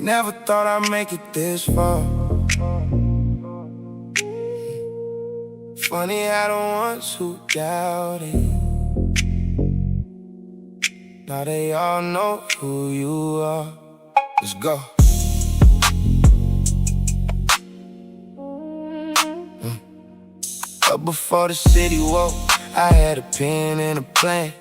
Never thought I'd make it this far. Funny how the ones who doubted, now they all know who you are. Let's go. But before the city woke, I had a pen and a plan.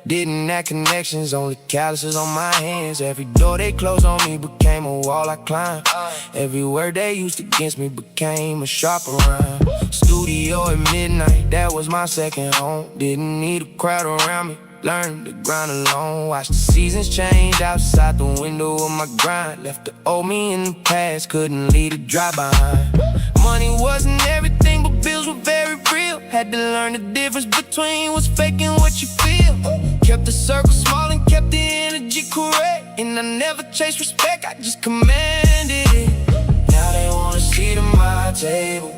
Didn't have connections, only calluses on my hands. Every door they closed on me became a wall I climbed. Every word they used against me became a sharper rhyme. Studio at midnight, that was my second home. Didn't need a crowd around me, learned to grind alone. Watch the seasons change outside the window of my grind. Left the old me in the past, couldn't leave it dry behind. Money wasn't everything, but bills were very real. Had to learn the difference between what's fake and what you feel. Kept the circle small and kept the energy correct. And I never chased respect, I just commanded it. Now they wanna sit at my table,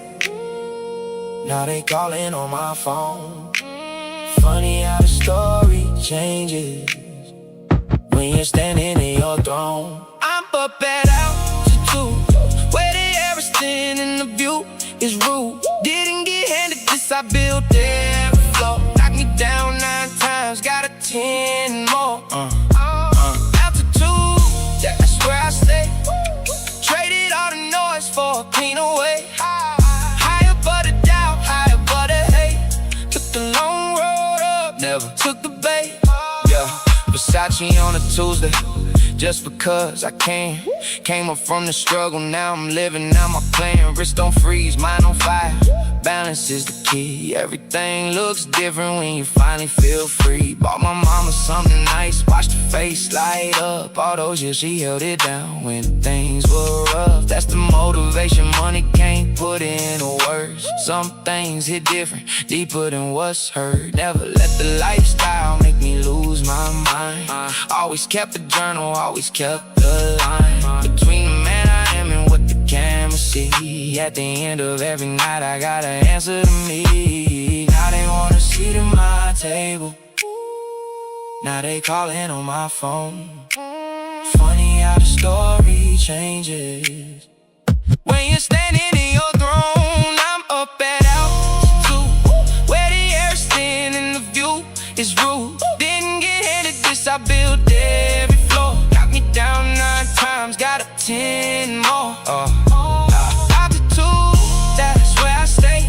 now they calling on my phone. Funny how the story changes when you're standing in your throne. I'm up at altitude, where the air is thin and the view is rude. Didn't get handed this, I built every floor. Knocked me down 9 times, got a 10 more. Altitude, that's where I stay. Traded all the noise for a cleaner way. Higher but the doubt, higher but the hate. Took the long road up, never took the bait. Yeah, Versace on a Tuesday, just because I can. Came up from the struggle, now I'm living out my plan. Wrist don't freeze, mind on fire, balance is the key. Everything looks different when you finally feel free. Bought my mama something nice, watched her face light up. All those years she held it down when things were rough. That's the motivation money can't put into words. Some things hit different, deeper than what's heard. Never let the lifestyle make me lose my mind. Always kept a journal, always kept the line between the man I am and what the camera see. At the end of every night I got an answer to me. Now they wanna sit at my table, now they calling on my phone. Funny how the story changes when you're standing in your throne. I'm up at altitude, where the air is thin and the view is rude. Didn't get handed this, I built every floor. Got me down 9 times, got a 10 more. Altitude, that's where I stay.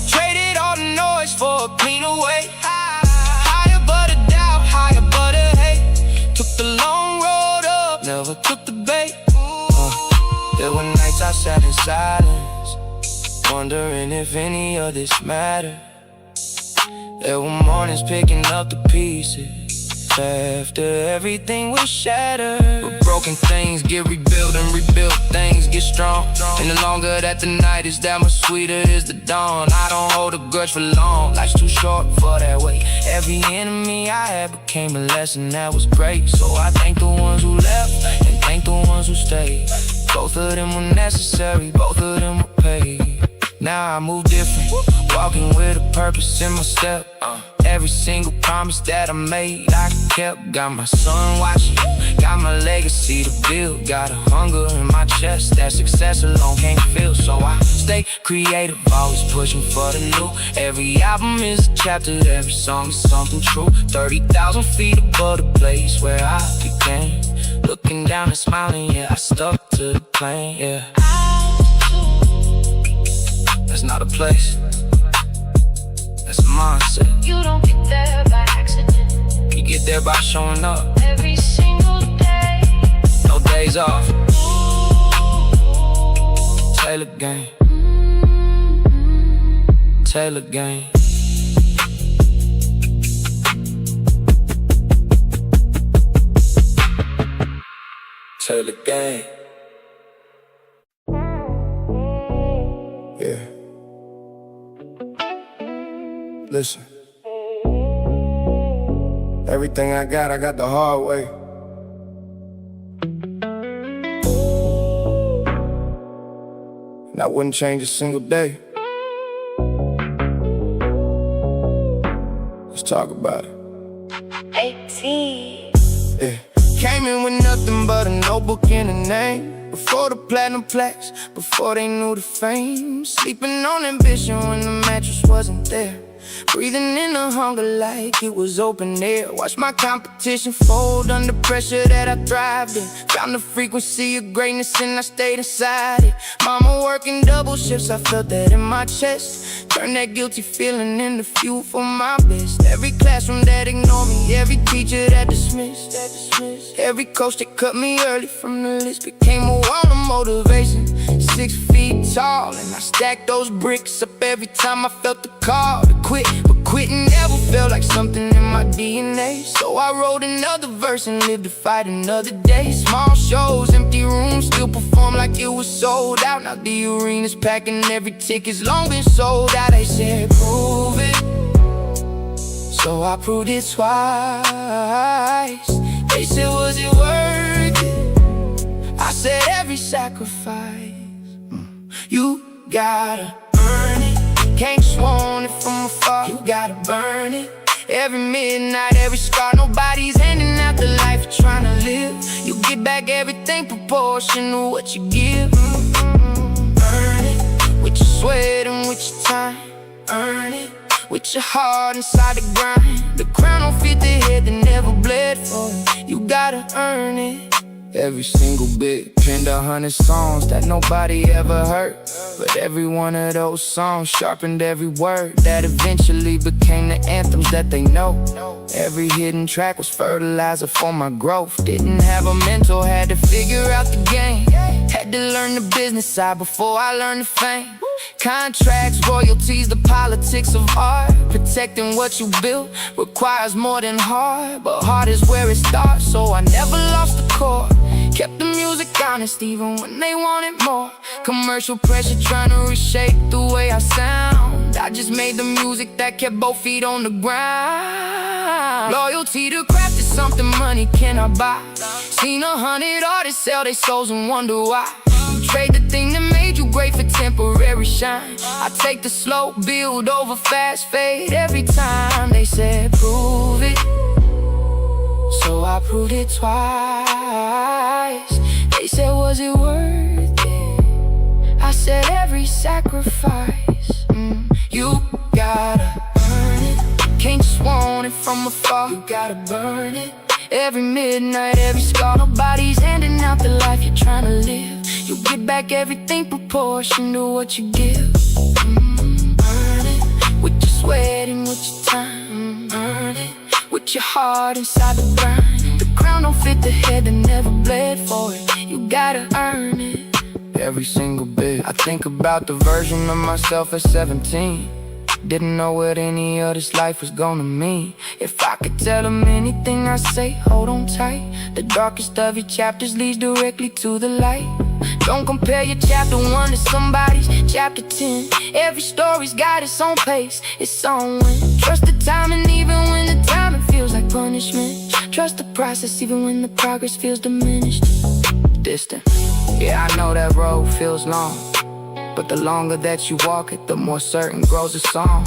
Traded all the noise for a cleaner way. Higher but a doubt, higher but a hate. Took the long road up, never took the bait. There were nights I sat in silence, wondering if any of this mattered. There were mornings picking up the pieces after everything was shattered. But broken things get rebuilt and rebuilt things get strong. And the longer that the night is, that much sweeter is the dawn. I don't hold a grudge for long, life's too short for that wait. Every enemy I had became a lesson that was great. So I thank the ones who left and thank the ones who stayed. Both of them were necessary, both of them were paid. Now I move different, walking with a purpose in my step. Every single promise that I made, I kept. Got my son watching, got my legacy to build. Got a hunger in my chest that success alone can't fill. So I stay creative, always pushing for the new. Every album is a chapter, every song is something true. 30,000 feet above the place where I began. Looking down and smiling, yeah, I stuck to the plan, yeah. That's not a place, that's a mindset. You don't get there by accident, you get there by showing up every single day. No days off. Taylor gang, Taylor gang. Taylor gang. Yeah. Listen. Everything I got the hard way. And I wouldn't change a single day. Let's talk about it. 18. Yeah. Came in with nothing but a notebook and a name. Before the platinum plaques, before they knew the fame. Sleeping on ambition when the mattress wasn't there. Breathing in the hunger like it was open air. Watch my competition fold under pressure that I thrived in. Found the frequency of greatness and I stayed inside it. Mama working double shifts, I felt that in my chest. Turned that guilty feeling into fuel for my best. Every classroom that ignored me, every teacher that dismissed. Every coach that cut me early from the list became a wall of motivation. 6 feet tall, and I stacked those bricks up every time I felt the call to quit. But quitting never felt like something in my DNA. So I wrote another verse and lived to fight another day. Small shows, empty rooms, still perform like it was sold out. Now the arena's packing, every ticket's long been sold out. They said prove it, so I proved it twice. They said was it worth it? I said every sacrifice. You gotta earn it. Can't just want it from afar. You gotta burn it. Every midnight, every scar. Nobody's handing out the life you're trying to live. You get back everything proportional what you give. Earn it with your sweat and with your time. Earn it with your heart inside the grind. The crown don't fit the head that never bled for it. You gotta earn it. Every single bit, penned 100 songs that nobody ever heard. But every one of those songs sharpened every word that eventually became the anthems that they know. Every hidden track was fertilizer for my growth. Didn't have a mentor, had to figure out the game. Had to learn the business side before I learned the fame. Contracts, royalties, the politics of art. Protecting what you built requires more than heart, but heart is where it starts, so I never lost the core. Kept the music honest even when they wanted more. Commercial pressure trying to reshape the way I sound. I just made the music that kept both feet on the ground. Loyalty to craft is something money cannot buy. Seen 100 artists sell their souls and wonder why. You trade the thing that made you great for temporary shine. I take the slow build over fast fade every time. They said prove it, so I proved it twice. They said was it worth it? I said every sacrifice. You gotta earn it. Can't just want it from afar. You gotta burn it. Every midnight, every scar. Nobody's handing out the life you're trying to live. You get back everything proportion to what you give. Earn it with your sweat and with your time. Earn it with your heart inside the grind. The crown don't fit the head that never bled for it. You gotta earn it. Every single bit. I think about the version of myself at 17. Didn't know what any of this life was gonna mean. If I could tell them anything I say, hold on tight. The darkest of your chapters leads directly to the light. Don't compare your chapter 1 to somebody's chapter 10. Every story's got its own pace, its own win. Trust the timing even when the timing feels like punishment. Trust the process even when the progress feels diminished. Distant. Yeah, I know that road feels long, but the longer that you walk it, the more certain grows the song.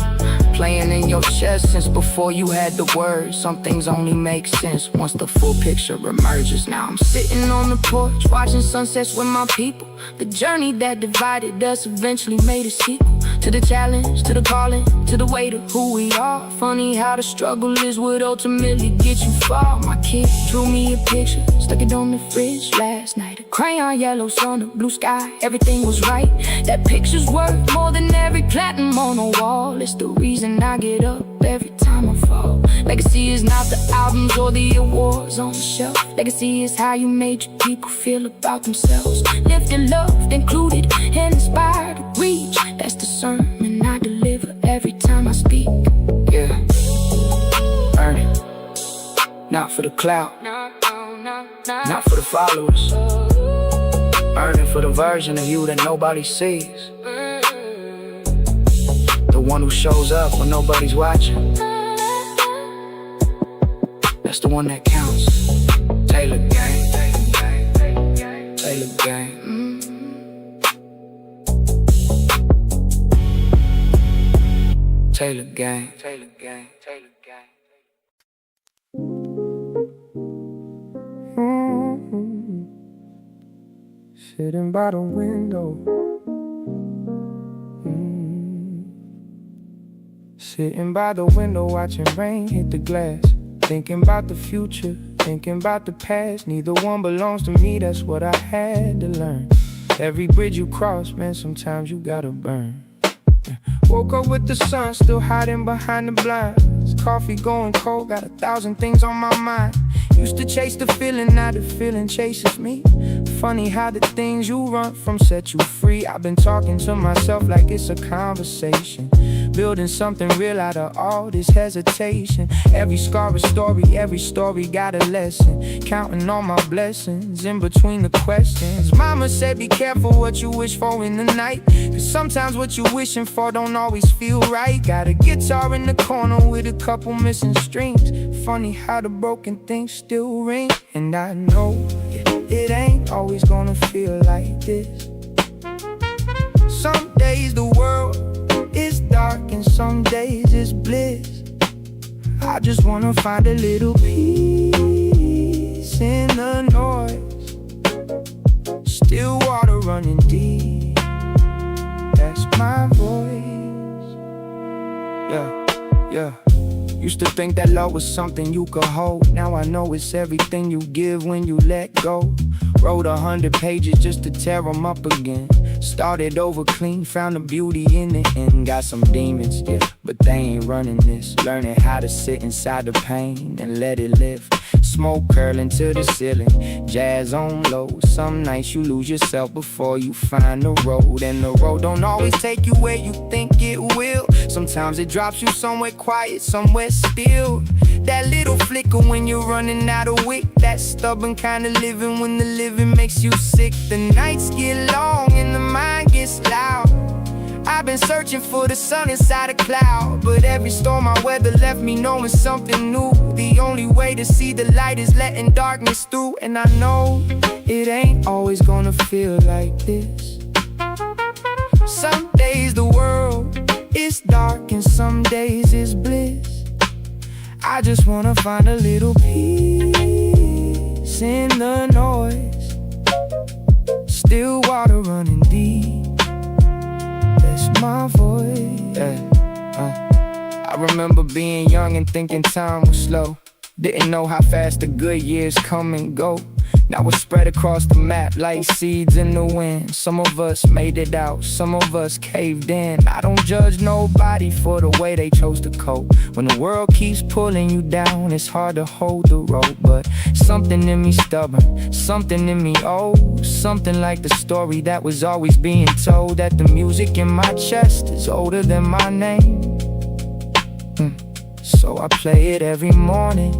Playing in your chest since before you had the words. Some things only make sense once the full picture emerges. Now I'm sitting on the porch, watching sunsets with my people. The journey that divided us eventually made a sequel. To the challenge, to the calling, to the weight of who we are. Funny how the struggle is what ultimately gets you far. My kid drew me a picture, stuck it on the fridge last night. A crayon yellow sun, a blue sky, everything was right. That picture's worth more than every platinum on the wall. It's the reason I get up every time I fall. Legacy is not the albums or the awards on the shelf. Legacy is how you made your people feel about themselves. Lifted, loved, included, and inspired to reach. That's the sermon I deliver every time I speak. Yeah, earn it. Not for the clout, not for the followers. Earn it for the version of you that nobody sees. The one who shows up when nobody's watching. That's the one that counts. Taylor gang, Taylor gang. Taylor gang, Taylor gang, Taylor gang. sitting by the window. Sitting by the window watching rain hit the glass. Thinking about the future, thinking about the past. Neither one belongs to me, that's what I had to learn. Every bridge you cross, man, sometimes you gotta burn. Woke up with the sun, still hiding behind the blinds. Coffee going cold, got 1,000 things on my mind. Used to chase the feeling, now the feeling chases me. Funny how the things you run from set you free. I've been talking to myself like it's a conversation, building something real out of all this hesitation. Every scar a story, every story got a lesson. Counting all my blessings in between the questions. Mama said be careful what you wish for in the night, 'cause sometimes what you wishing for don't always feel right. Got a guitar in the corner with a couple missing strings. Funny how the broken things still ring. And I know it ain't always gonna feel like this. Some days the world is dark and some days it's bliss. I just wanna find a little peace in the noise. Still water running deep, that's my voice. Yeah. Used to think that love was something you could hold. Now I know it's everything you give when you let go. Wrote 100 pages just to tear them up again. Started over clean, found the beauty in the end. Got some demons, yeah, but they ain't running this. Learning how to sit inside the pain and let it live. Smoke curling to the ceiling, jazz on low. Some nights you lose yourself before you find the road. And the road don't always take you where you think it will. Sometimes it drops you somewhere quiet, somewhere still. That little flicker when you're running out of wick. That stubborn kind of living when the living makes you sick. The nights get long and the mind gets loud. I've been searching for the sun inside a cloud, but every storm I weather left me knowing something new. The only way to see the light is letting darkness through. And I know it ain't always gonna feel like this. Some days the world is dark and some days it's bliss. I just wanna find a little peace in the noise. Still water running deep, that's my voice. I remember being young and thinking time was slow. Didn't know how fast the good years come and go. Now we're spread across the map like seeds in the wind. Some of us made it out, some of us caved in. I don't judge nobody for the way they chose to cope. When the world keeps pulling you down, it's hard to hold the rope. But something in me stubborn, something in me old. Something like the story that was always being told. That the music in my chest is older than my name. So I play it every morning,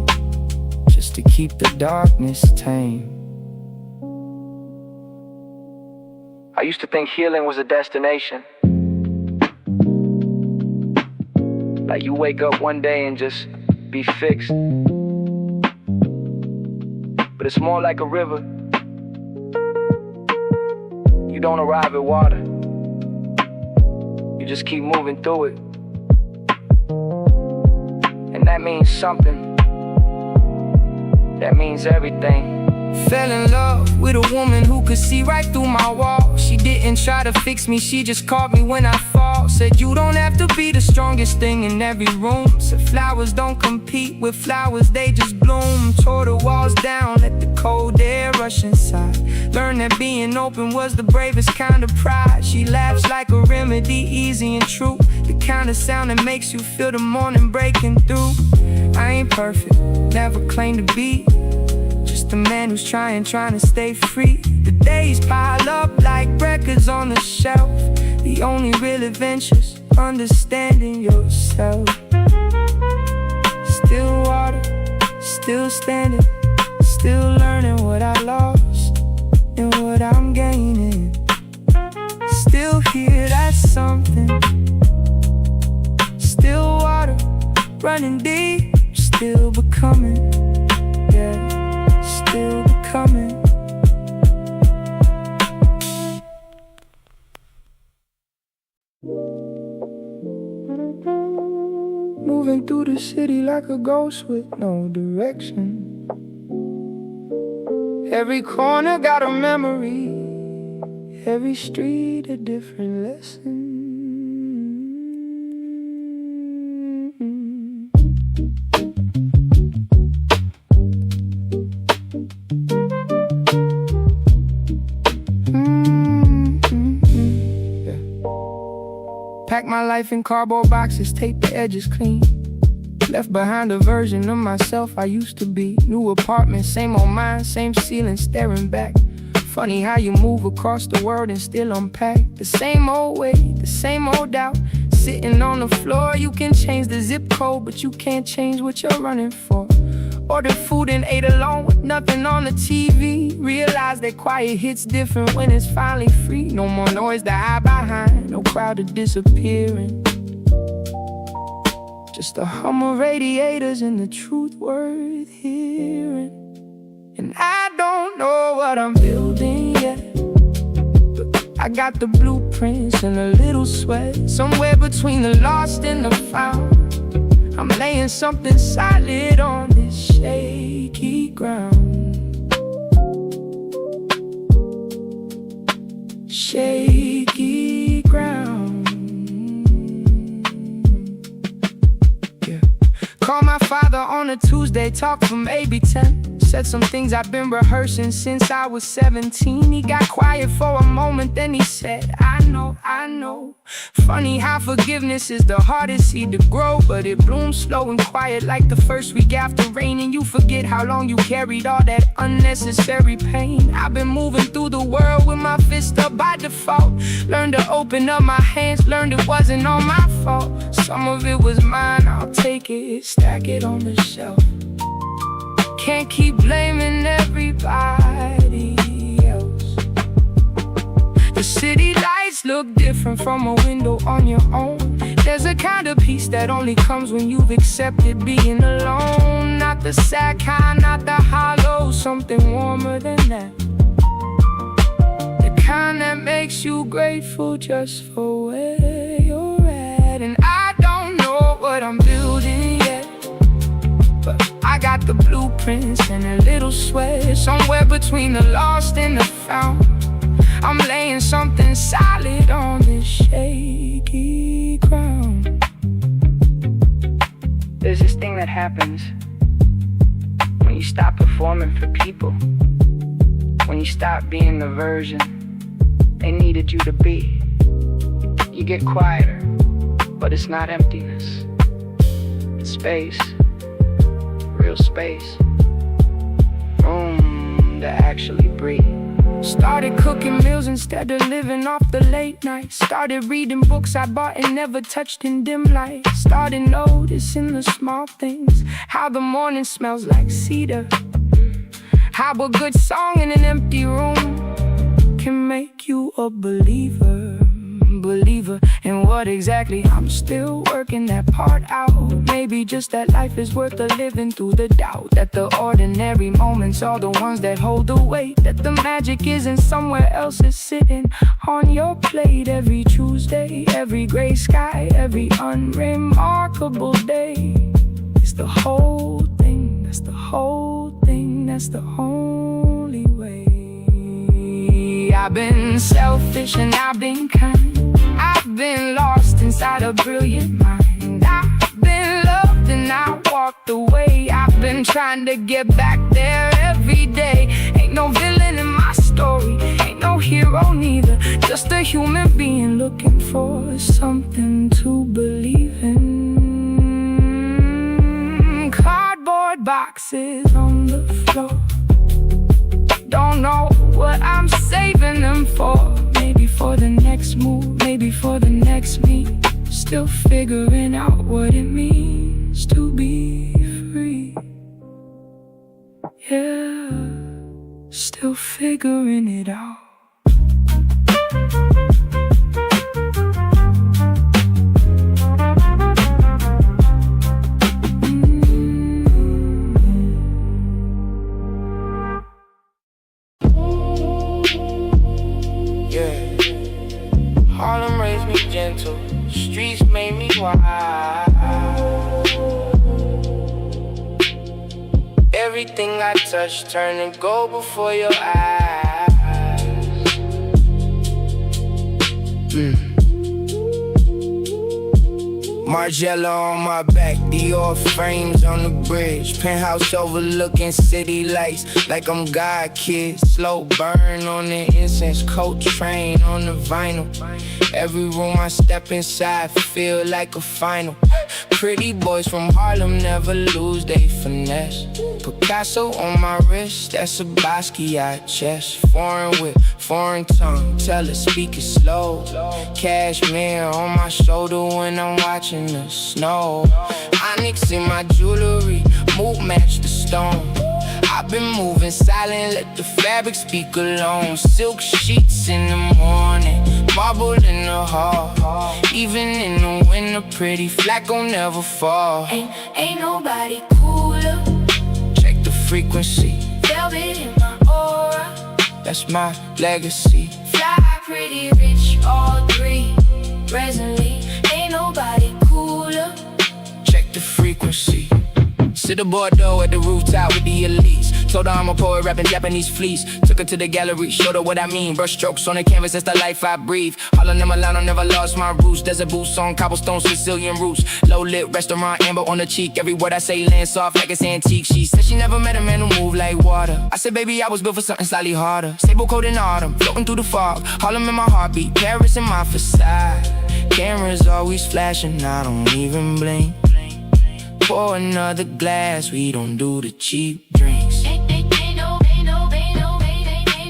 just to keep the darkness tame. I used to think healing was a destination. Like you wake up one day and just be fixed. But it's more like a river. You don't arrive at water, you just keep moving through it. And that means something, that means everything. Fell in love with a woman who could see right through my wall. She didn't try to fix me, she just caught me when I fall. Said you don't have to be the strongest thing in every room. Said flowers don't compete with flowers, they just bloom. Tore the walls down, let the cold air rush inside. Learned that being open was the bravest kind of pride. She laughs like a remedy, easy and true. The kind of sound that makes you feel the morning breaking through. I ain't perfect, never claimed to be. Just a man who's trying to stay free. The days pile up like records on the shelf. The only real adventure's understanding yourself. Still water, still standing, still learning what I lost and what I'm gaining. Still here, that's something. Still water, running deep, still becoming. Yeah, still becoming. Moving through the city like a ghost with no direction. Every corner got a memory, every street a different lesson. Pack my life in cardboard boxes, tape the edges clean. Left behind a version of myself I used to be. New apartment, same old mind, same ceiling, staring back. Funny how you move across the world and still unpack. The same old way, the same old doubt. Sitting on the floor, you can change the zip code, but you can't change what you're running for. Ordered food and ate alone with nothing on the TV. Realized that quiet hits different when it's finally free. No more noise to hide behind, no crowd to disappearing. Just the hum of radiators and the truth worth hearing. And I don't know what I'm building yet, but I got the blueprints and a little sweat. Somewhere between the lost and the found, I'm laying something solid on this shaky ground. Shaky ground. Yeah. Call my father on a Tuesday, talk from maybe 10. Said some things I've been rehearsing since I was 17. He got quiet for a moment, then he said, I know. Funny how forgiveness is the hardest seed to grow, but it blooms slow and quiet like the first week after rain. And you forget how long you carried all that unnecessary pain. I've been moving through the world with my fist up by default. Learned to open up my hands, learned it wasn't all my fault. Some of it was mine, I'll take it, stack it on the shelf. Can't keep blaming everybody else. The city lights look different from a window on your own. There's a kind of peace that only comes when you've accepted being alone. Not the sad kind, not the hollow, something warmer than that. The kind that makes you grateful just for where you're at. And I don't know what I'm building yet, but I got the blueprints and a little sweat. Somewhere between the lost and the found, I'm laying something solid on this shaky ground. There's this thing that happens when you stop performing for people, when you stop being the version they needed you to be. You get quieter, but it's not emptiness, it's space. Real space, room to actually breathe. Started cooking meals instead of living off the late nights. Started reading books I bought and never touched in dim light. Started noticing the small things, how the morning smells like cedar, how a good song in an empty room can make you a believer in what exactly. I'm still working that part out. Maybe just that life is worth the living through the doubt, that the ordinary moments are the ones that hold the weight, that the magic isn't somewhere else, it's sitting on your plate. Every Tuesday, every gray sky, every unremarkable day. It's the whole thing, that's the whole thing, that's the only way. I've been selfish and I've been kind, I've been lost inside a brilliant mind. I've been loved and I walked away. I've been trying to get back there every day. Ain't no villain in my story, ain't no hero neither, just a human being looking for something to believe in. Cardboard boxes on the floor, don't know what I'm saving them for. Maybe for the next move, maybe for the next me. Still figuring out what it means to be free. Yeah, still figuring it out. Harlem raised me gentle, streets made me wild. Everything I touch turn to gold before your eyes. Margiela on my back, Dior frames on the bridge. Penthouse overlooking city lights, like I'm God kid. Slow burn on the incense, coat train on the vinyl. Every room I step inside feel like a final. Pretty boys from Harlem never lose they finesse. Picasso on my wrist, that's a Basquiat chest. Foreign whip, foreign tongue, tell her speak it slow. Cashmere on my shoulder when I'm watching the snow. Onyx in my jewelry, mood match the stone. I've been moving silent, let the fabric speak alone. Silk sheets in the morning, marble in the hall. Even in the winter, pretty flat gon' never fall. Ain't nobody cooler. Check the frequency, Velvet in my aura. that's my legacy. Fly pretty rich, all three. Presently, ain't nobody cooler. Check the frequency. Sit a Bordeaux at the rooftop with the elites. Told her I'm a poet rapping Japanese fleece. Took her to the gallery, showed her what I mean. Brush strokes on the canvas, that's the life I breathe. Holland and Milano, never lost my roots. Desert boots on cobblestone, Sicilian roots. Low lit restaurant, amber on the cheek. Every word I say lands soft like it's antique. She said she never met a man who moved like water. I said, baby, I was built for something slightly harder. Sable coat in autumn, floating through the fog. Harlem in my heartbeat, Paris in my facade. Cameras always flashing, I don't even blink. Pour another glass, we don't do the cheap drinks. Ain't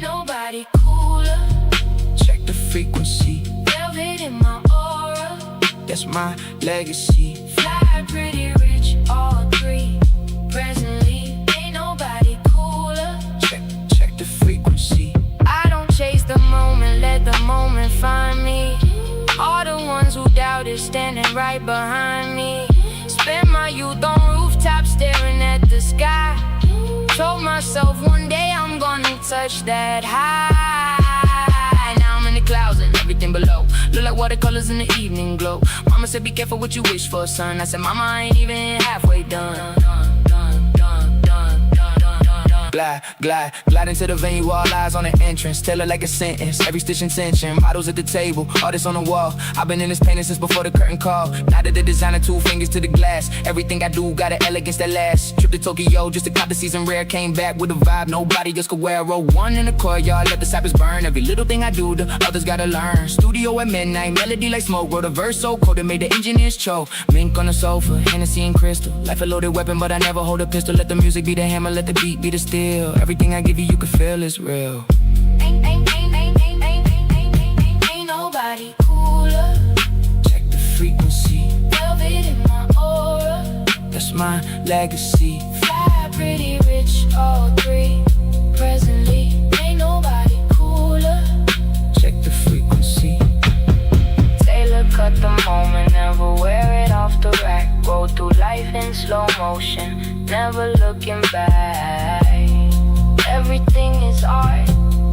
nobody cooler. Check the frequency, Velvet in my aura. that's my legacy. Fly pretty rich, all three. Presently, ain't nobody cooler. Check the frequency. I don't chase the moment, let the moment find me. All the ones who doubt it standing right behind me. Spend my youth on rooftops staring at the sky. Told myself one day I'm gonna touch that high. Now I'm in the clouds and everything below look like watercolors in the evening glow. Mama said be careful what you wish for, son. I said mama, I ain't even halfway done. Glide into the venue, all eyes on the entrance. Tell her like a sentence, every stitch in tension. Models at the table, artists on the wall. I've been in this painting since before the curtain call. Now that the designer, 2 fingers to the glass. Everything I do got an elegance that lasts. Trip to Tokyo just to cop the season rare. Came back with a vibe nobody else could wear. Row 1 in the courtyard, let the cypress burn. Every little thing I do, the others gotta learn. Studio at midnight, melody like smoke. Wrote a verse so cold it made the engineers choke. Mink on the sofa, Hennessy and crystal. Life a loaded weapon, but I never hold a pistol. Let the music be the hammer, let the beat be the steel. Everything I give you can feel is real. Ain't nobody cooler. Check the frequency, Velvet in my aura. that's my legacy. Fly pretty rich, all three. Presently, ain't nobody cooler. Check the frequency. Taylor cut the moment, never wear it off the rack. Go through life in slow motion, never looking back. Everything is art,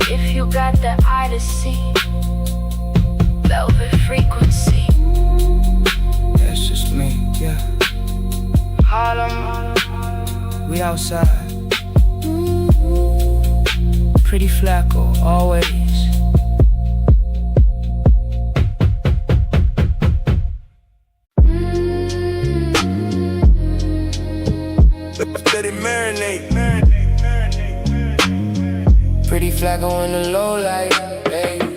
if you got the eye to see. Velvet frequency. That's just me, yeah. Harlem, We outside. Pretty Flacco, always. Let it marinate. Pretty Flacco in the low light, hey.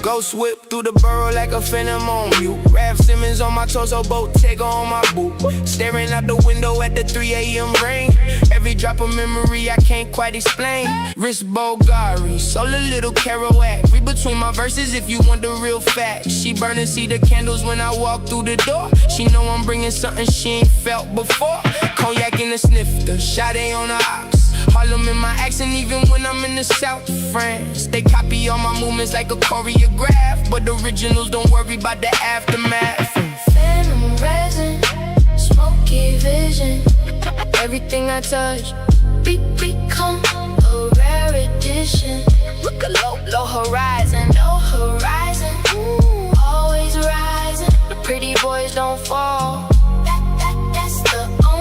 Ghost whip through the borough like a phantom on mute. Rap Simmons on my torso, Bottega on my boot. Staring out the window at the 3 a.m. rain. Every drop of memory I can't quite explain. Wrist Bulgari, sold a little Kerouac. Read between my verses if you want the real facts. She burning cedar candles when I walk through the door. She know I'm bringing something she ain't felt before. Cognac in the snifter, Sade on the ox. Harlem in my accent even when I'm in the south of France. They copy all my movements like a choreograph, but the originals don't worry about the aftermath. phantom resin, smoky vision. Everything I touch become a rare edition. Look a low horizon, always rising. The pretty boys don't fall. That's the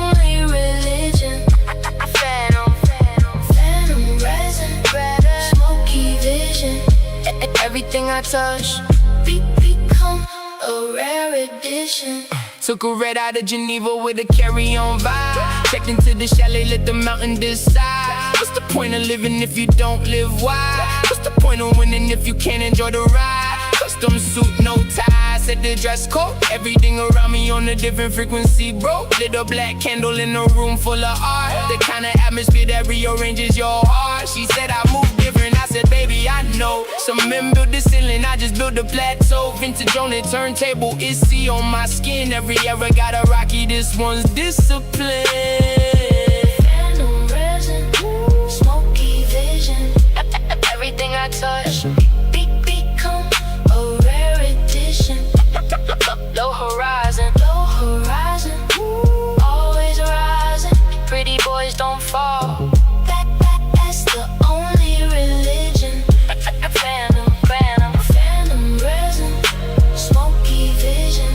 And everything I touch become a rare edition. Took a red out of Geneva with a carry-on vibe. Checked into the chalet, let the mountain decide. What's the point of living if you don't live wide? What's the point of winning if you can't enjoy the ride? Custom suit, no tie, set the dress code. Everything around me on a different frequency, bro. Lit a black candle in a room full of art. The kind of atmosphere that rearranges your heart. She said I move different, I said baby I know. Some men build the ceiling, I just built a plateau. Vintage on the turntable, it's C on my skin. Every era got a rocky, this one's discipline. Phantom resin, smoky vision. Everything I touch become a rare edition. Low horizon, always rising. Pretty boys don't fall. That's the only religion. Phantom resin, smoky vision.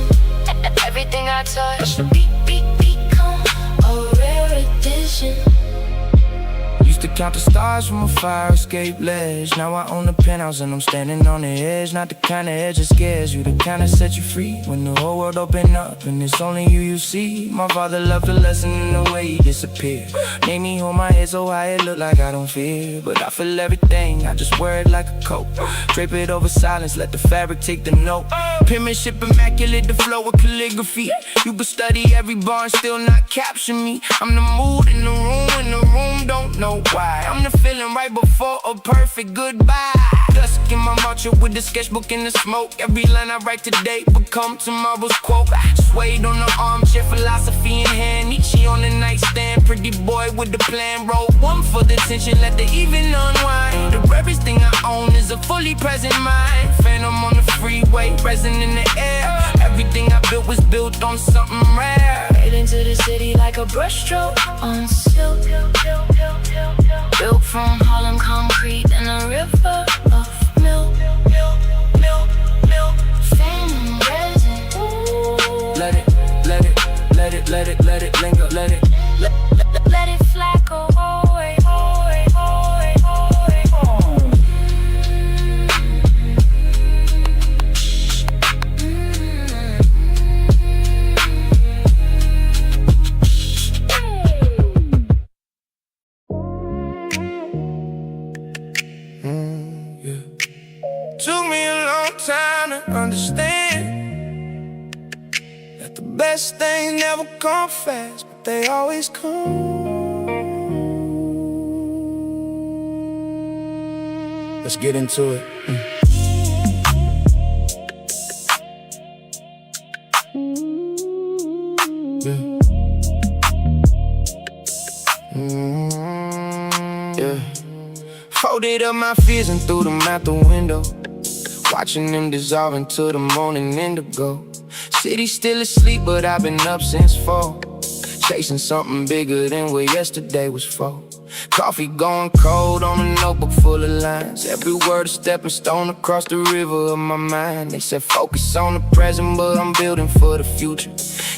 Everything I touch become a rare edition. Used to count the stars from a fire escape ledge. Now I own a penthouse and I'm standing on the edge. Not the kind of edge that scares you, the kind that set you free. When the whole world open up and it's only you see. My father loved a lesson in the way he disappeared. Made me hold my head so high it look like I don't fear. But I feel everything, I just wear it like a coat. Drape it over silence, let the fabric take the note. Penmanship immaculate, the flow with calligraphy. You could study every bar and still not capture me. I'm the mood in the room when the room don't know why. I'm the feeling right before a perfect goodbye. Dusk in my mantra with the sketchbook in the smoke. Every line I write today become tomorrow's quote. Swayed on the armchair, philosophy in hand. Nietzsche on the nightstand, pretty boy with the plan. Roll one for the tension, let the even unwind. The rarest thing I own is a fully present mind. Phantom on the freeway, resin in the air. Everything I built was built on something rare. Made into the city like a brushstroke on silk. Built from Harlem concrete and a river of milk. Phantom resin. Let it linger, let it fly, go away. Took me a long time to understand that the best things never come fast, but they always come. Let's get into it. Yeah. Folded up my fears and threw them out the window. Watching them dissolve into the morning indigo. City still asleep, but I've been up since 4. Chasing something bigger than what yesterday was for. Coffee going cold on a notebook full of lines. Every word a stepping stone across the river of my mind. They said focus on the present, but I'm building for the future.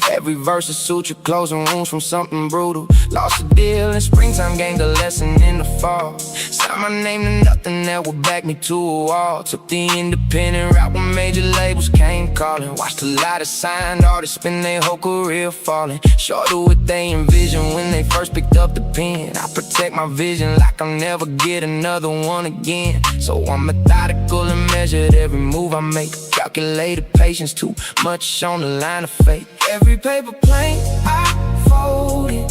Every verse a suture, closing wounds from something brutal. Lost a deal in springtime, gained a lesson in the fall. Signed my name to nothing that would back me to a wall. Took the independent route when major labels came calling. Watched a lot of signed artists spend their whole career falling short of what they envisioned when they first picked up the pen. I protect my vision like I'll never get another one again. So I'm methodical and measured every move I make. Calculated patience, too much on the line of fate. Every paper plane I folded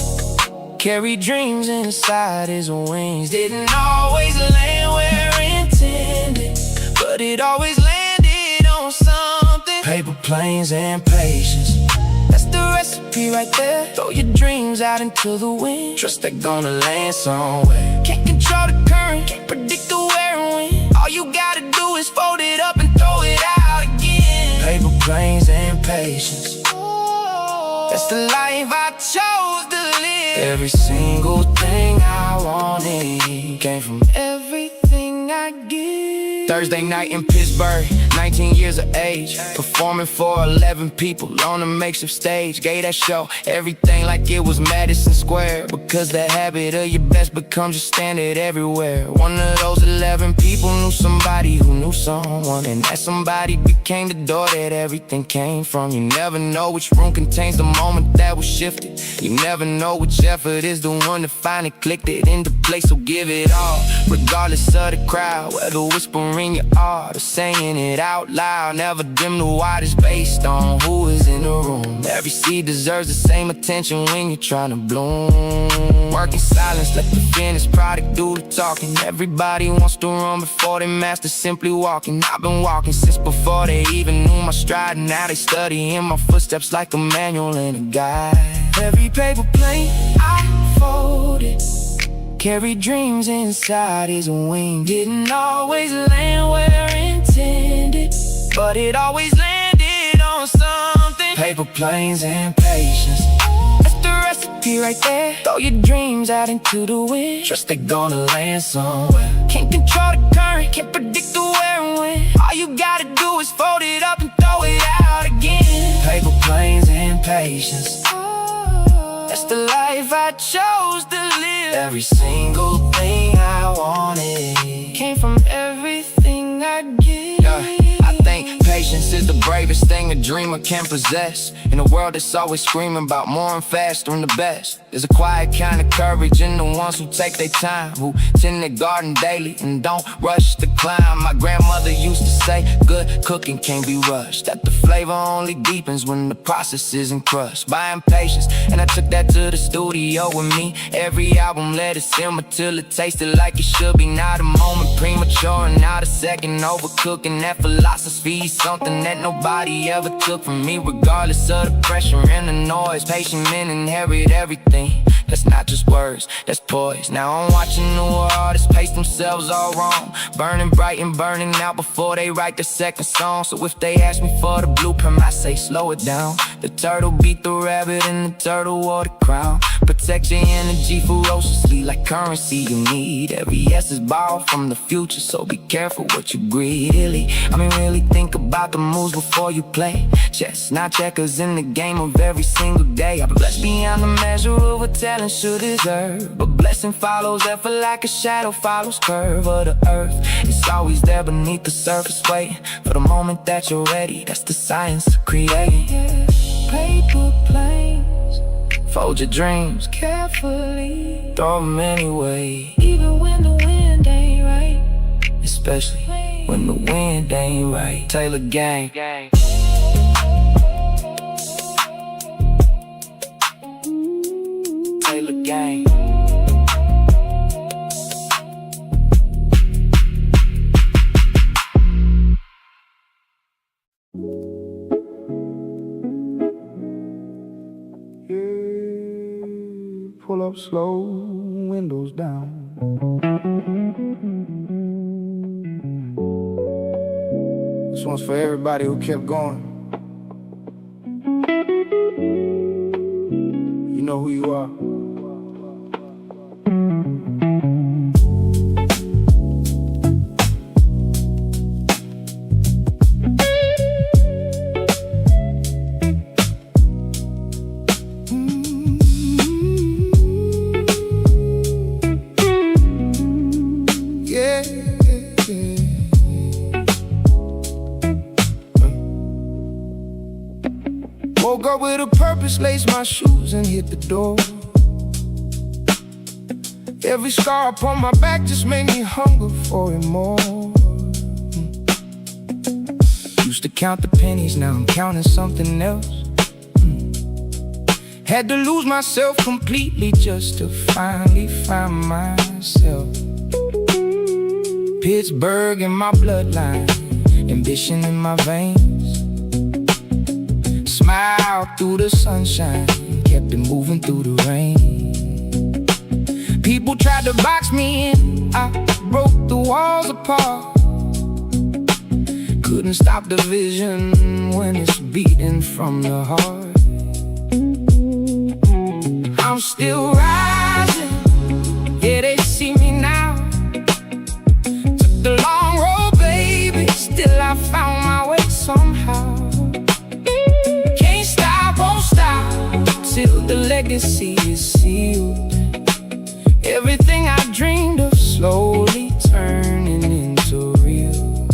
carried dreams inside his wings. Didn't always land where intended, but it always landed on something. Paper planes and patience, that's the recipe right there. Throw your dreams out into the wind. Trust they're gonna land somewhere. Can't control the current, can't predict the where and when. All you gotta do is fold it up and throw it out again. Paper planes and patience, that's the life I chose to live. Every single thing I wanted came from everything I give. Thursday night in Pittsburgh, 19 years of age. Performing for 11 people on a makeshift stage. Gave that show everything like it was Madison Square. Because the habit of your best becomes your standard everywhere. One of those 11 people knew somebody who knew knew someone, and that somebody became the door that everything came from. You never know which room contains the moment that was shifted. You never know which effort is the one that finally clicked it into place. So give it all, regardless of the crowd, whether whispering your art or saying it out loud. Never dim the widest based on who is in the room. Every seed deserves the same attention when you're trying to bloom. Work in silence, let the finished product do the talking. Everybody wants to run before they master simply walking. I've been walking since before they even knew my stride. Now they studying my footsteps like a manual and a guide. Every paper plane I folded carried dreams inside his wing. Didn't always land where intended, but it always landed on something. Paper planes and patience, that's the recipe right there. Throw your dreams out into the wind, trust they're gonna land somewhere. Can't control the current, can't predict the where and when. All you gotta do is fold it up and throw it out again. Paper planes and patience, that's the life I chose to live. Every single thing I wanted came from everything I give. I think patience is the bravest thing a dreamer can possess. In a world that's always screaming about more and faster and the best, there's a quiet kind of courage in the ones who take their time, who tend their garden daily and don't rush to climb. My grandmother used to say, good cooking can't be rushed, that the flavor only deepens when the process isn't crushed. Buying patience, and I took that to the studio with me. Every album let it simmer till it tasted like it should be. Not a moment premature and not a second overcooking. That philosophy, something that nobody ever took from me. Regardless of the pressure and the noise, patient men inherit everything. That's not just words, that's poise. Now I'm watching newer artists pace themselves all wrong, burning bright and burning out before they write the second song. So if they ask me for the blueprint, I say slow it down. The turtle beat the rabbit and the turtle wore the crown. Protect your energy ferociously like currency you need. Every yes is borrowed from the future, so be careful what you greedily. Really think about the moves before you play chess, not checkers in the game of every single day. I'm blessed beyond the measure of what talent should deserve, but blessing follows effort like a shadow follows curve of the earth. It's always there beneath the surface, waiting for the moment that you're ready. That's the science of creating. Paper planes, fold your dreams carefully, throw them anyway, even when the wind ain't right, especially when the wind ain't right. Taylor gang. Taylor gang. Pull up slow, windows down. This one's for everybody who kept going. You know who you are. Woke up with a purpose, laced my shoes and hit the door. Every scar upon my back just made me hunger for it more. Used to count the pennies, now I'm counting something else. Had to lose myself completely just to finally find myself. Pittsburgh in my bloodline, ambition in my veins. Smile through the sunshine, kept it moving through the rain. People tried to box me in, I broke the walls apart. Couldn't stop the vision when it's beating from the heart. I'm still rising, yeah, they see me now. Took the long road, baby, still I found my way somehow. Till the legacy is sealed, everything I dreamed of slowly turning into real.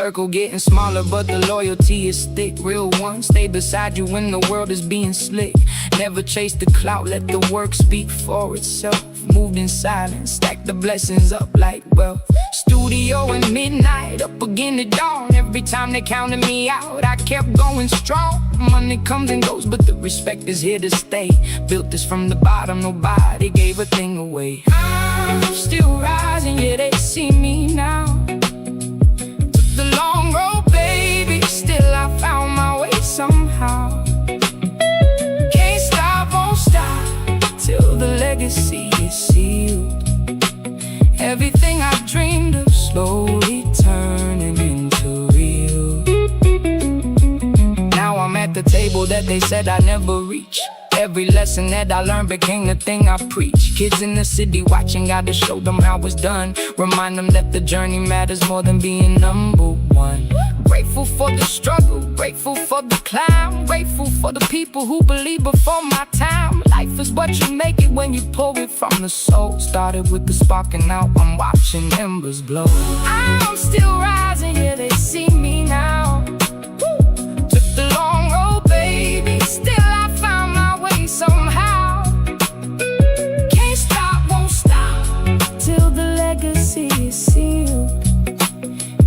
circle getting smaller, but the loyalty is thick. Real ones stay beside you when the world is being slick. Never chase the clout, let the work speak for itself. Moved in silence, stack the blessings up like wealth. Studio at midnight, up again at dawn. Every time they counted me out, I kept going strong. Money comes and goes, but the respect is here to stay. Built this from the bottom, nobody gave a thing away. I'm still rising, yeah, they see me now. Took the long road, baby, still I found my way somehow. Can't stop, won't stop, till the legacy is sealed. Everything I dreamed of slowly turning into real. Now I'm at the table that they said I'd never reach. Every lesson that I learned became the thing I preach. Kids in the city watching, gotta show them how it's done. Remind them that the journey matters more than being number one. Grateful for the struggle, grateful for the climb, grateful for the people who believe before my time. Life is what you make it when you pour it from the soul. Started with the spark and now I'm watching embers glow. I'm still rising, yeah, they see me now. Took the long road, baby, still I found my way somehow. Can't stop, won't stop, till the legacy is sealed.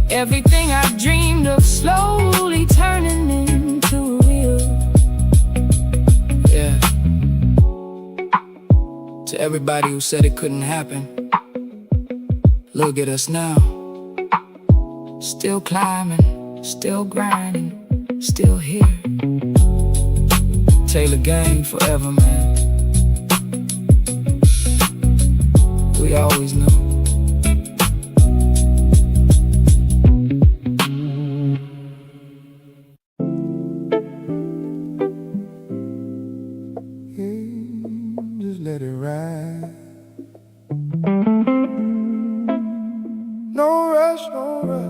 Everything I dreamed of slowly turning into real. Yeah. To everybody who said it couldn't happen, look at us now. Still climbing, still grinding, still here. Taylor gang forever, man. We always know. Just let it ride. No rush, no rush.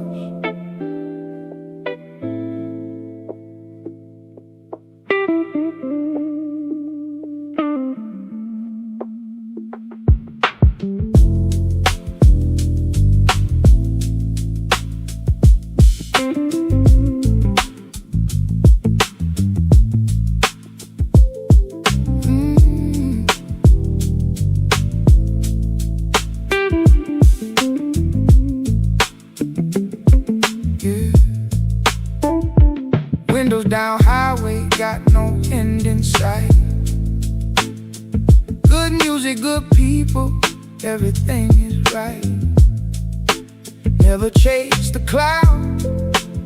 Windows down, highway, got no end in sight. Good music, good people, everything is right. Never chase the cloud,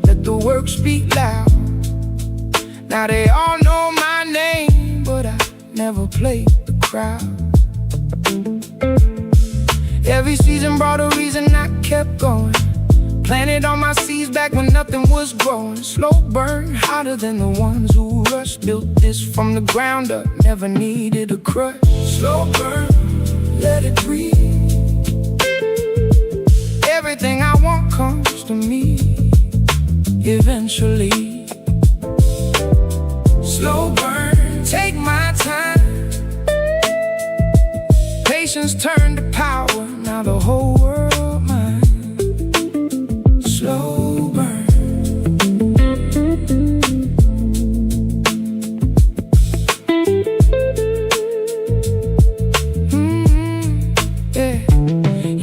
let the work speak loud. Now they all know my name, but I never played the crowd. Every season brought a reason I kept going. Planted on my seeds back when nothing was growing. Slow burn, hotter than the ones who rushed. Built this from the ground up, never needed a crush. Slow burn, let it breathe. Everything I want comes to me eventually. Slow burn, take my time. Patience turned to power, now the whole world mine. Slow burn. Yeah.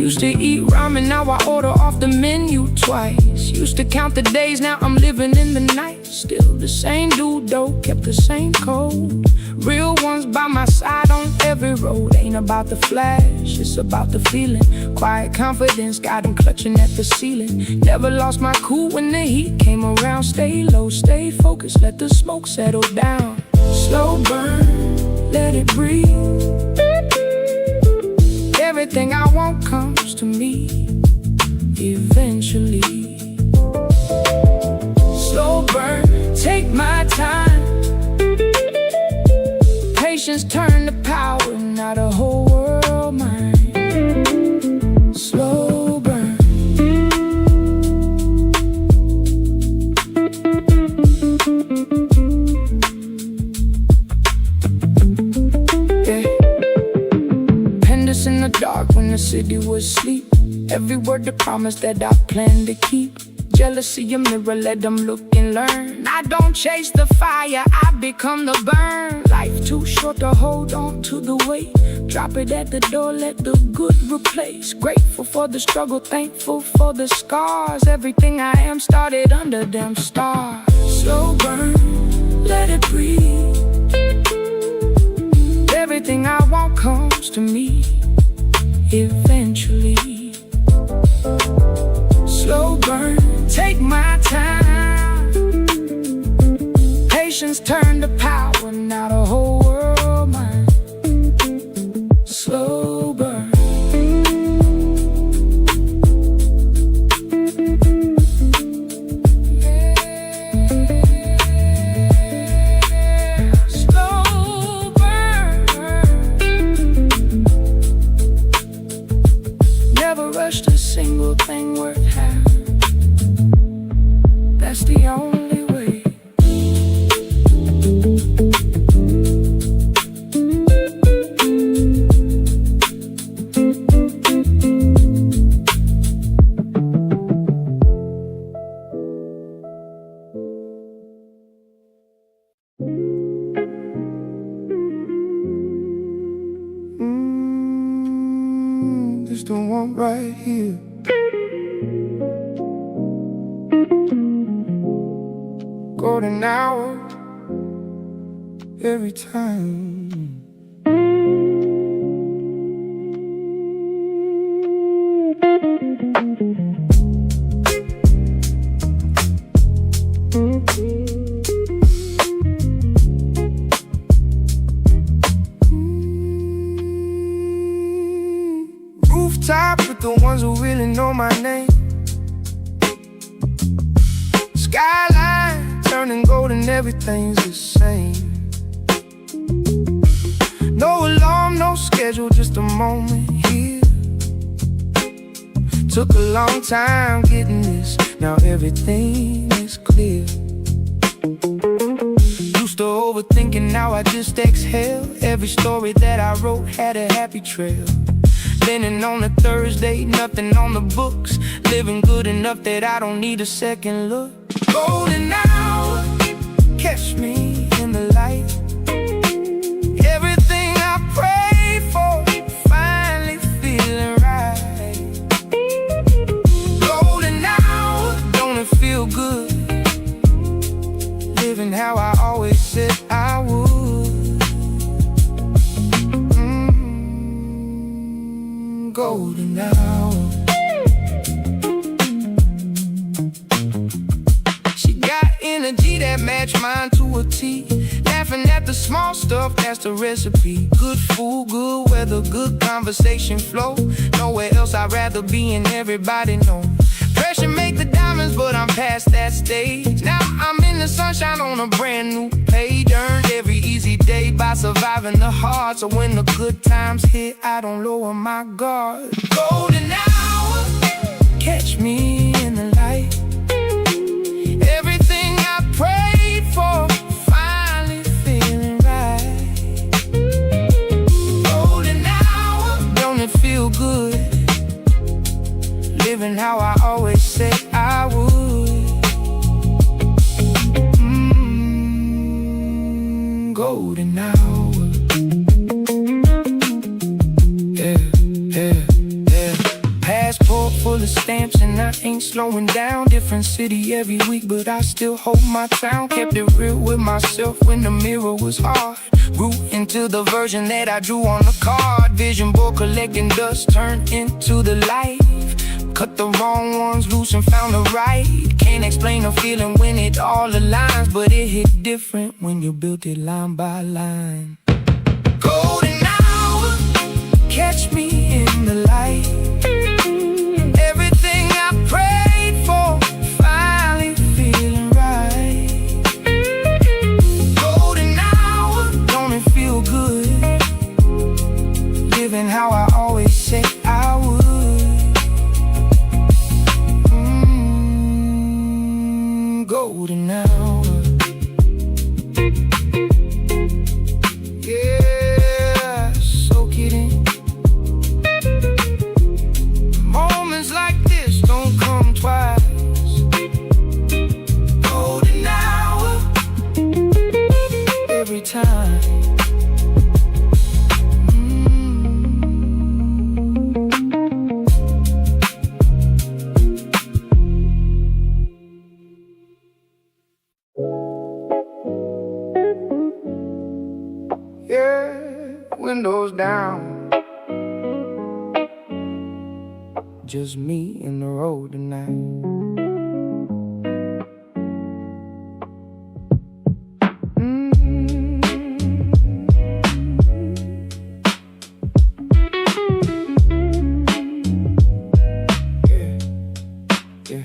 Used to eat ramen, now I order off the menu twice. Used to count the days, now I'm living in the night. Still the same dude though, kept the same code. Real ones by my side on every road. Ain't about the flash, it's about the feeling. Quiet confidence, got them clutching at the ceiling. Never lost my cool when the heat came around. Stay low, stay focused, let the smoke settle down. Slow burn, let it breathe. Everything I want comes to me eventually. Slow burn, take my time. Patience turn to power, now the whole world mine. Slow burn. Yeah. Pendants in the dark when the city was asleep. Every word the promise that I planned to keep. Jealousy a mirror, let them look and learn. I don't chase the fire, I become the burn. Life too short to hold on to the weight. Drop it at the door, let the good replace. Grateful for the struggle, thankful for the scars. Everything I am started under them stars. Slow burn, let it breathe. Everything I want comes to me eventually. Slow burn, take my time. Patience turn to power, now the whole world mine. Slow burn. Yeah, slow burn. Never rushed a single thing worth having. That's the only way. This the one right here. Golden hour every time. Rooftop with the ones who really know my name. Skyline turning golden, everything's the same. No alarm, no schedule, just a moment here. Took a long time getting this, now everything is clear. Used to overthinking, now I just exhale. Every story that I wrote had a happy trail. Spinning on a Thursday, nothing on the books. Living good enough that I don't need a second look. Golden hour, catch me in the light. Everything I prayed for, finally feeling right. Golden hour, don't it feel good? Living how I always said I would. Golden hour. She got energy that matched mine to a T. Laughing at the small stuff, that's the recipe. Good food, good weather, good conversation flow. Nowhere else I'd rather be and everybody know. Pressure make the diamonds, but I'm past that stage. Now I'm in the sunshine on a brand new page. Earned every easy day by surviving the hard. So when the good times hit, I don't lower my guard. Golden hour, catch me in the light. Everything I prayed for, finally feeling right. Golden hour, don't it feel good? Living how I always said I would. Golden hour. Yeah, yeah, yeah. Passport full of stamps and I ain't slowing down. Different city every week, but I still hold my town. Kept it real with myself when the mirror was hard. Grew into the version that I drew on the card. Vision board collecting dust turned into the life. Cut the wrong ones loose and found the right. Can't explain the feeling when it all aligns, but it hit different when you built it line by line. Golden hour, catch me in the light. Everything I prayed for, finally feeling right. Golden hour, don't it feel good? Living how I always said I would. Golden hour. Yeah, soak it in. Moments like this don't come twice. windows down. Just me and the road tonight. Yeah.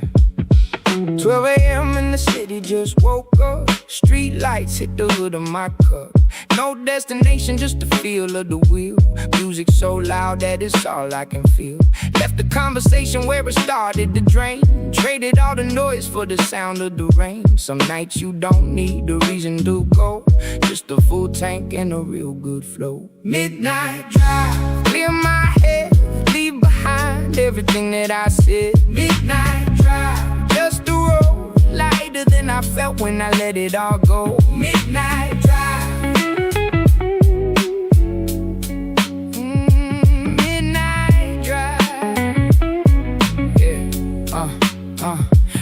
12 a.m. in the city, just woke up. Street lights hit the hood of my cup. No destination, just the feel of the wheel. Music so loud that it's all I can feel. Left the conversation where it started to drain. Traded all the noise for the sound of the rain. Some nights you don't need a reason to go, just a full tank and a real good flow. Midnight drive, clear my head, leave behind everything that I said. Midnight drive, just the road, lighter than I felt when I let it all go. Midnight drive.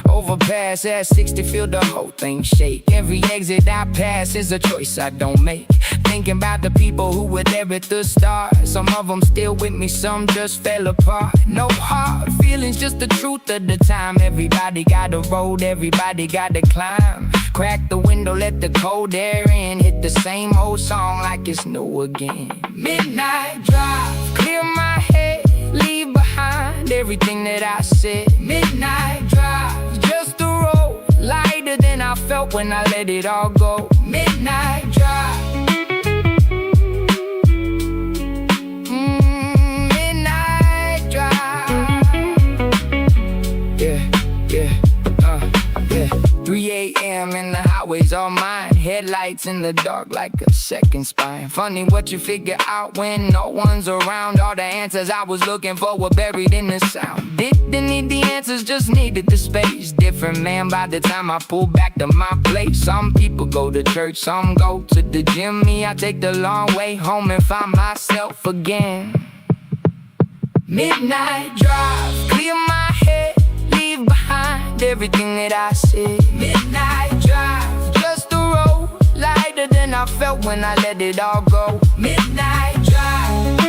Overpass at 60, feel the whole thing shake. Every exit I pass is a choice I don't make. Thinking about the people who were there at the start. Some of them still with me, some just fell apart. No hard feelings, just the truth of the time. Everybody got a road, everybody got to climb. Crack the window, let the cold air in. Hit the same old song like it's new again. Midnight drive, clear my head, leave behind everything that I said. Midnight drive, just the road, lighter than I felt when I let it all go. Midnight drive. Midnight drive. Yeah. 3 a.m. and the highways all mine. Headlights in the dark like a second spine. Funny what you figure out when no one's around. All the answers I was looking for were buried in the sound. Didn't need the answers, just needed the space. Different man by the time I pull back to my place. Some people go to church, some go to the gym. Me, I take the long way home and find myself again. Midnight drive, clear my head, leave behind everything that I said. Midnight drive, just the road, lighter than I felt when I let it all go. Midnight drive.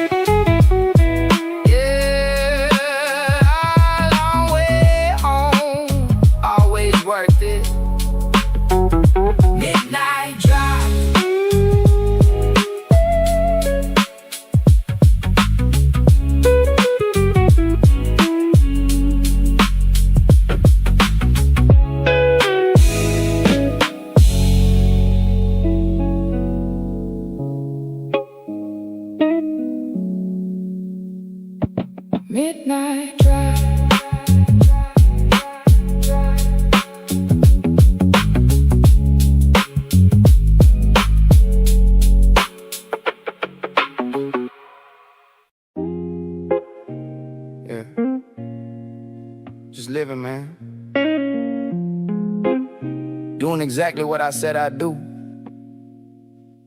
Yeah, a long way home, always worth it. Midnight drive. Midnight drive. Yeah. Just living, man. Doing exactly what I said I'd do.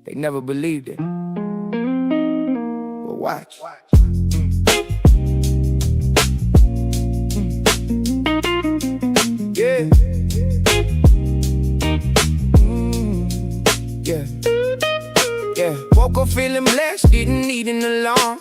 They never believed it. But watch. Yeah. Yeah. Woke up feeling blessed, didn't need an alarm.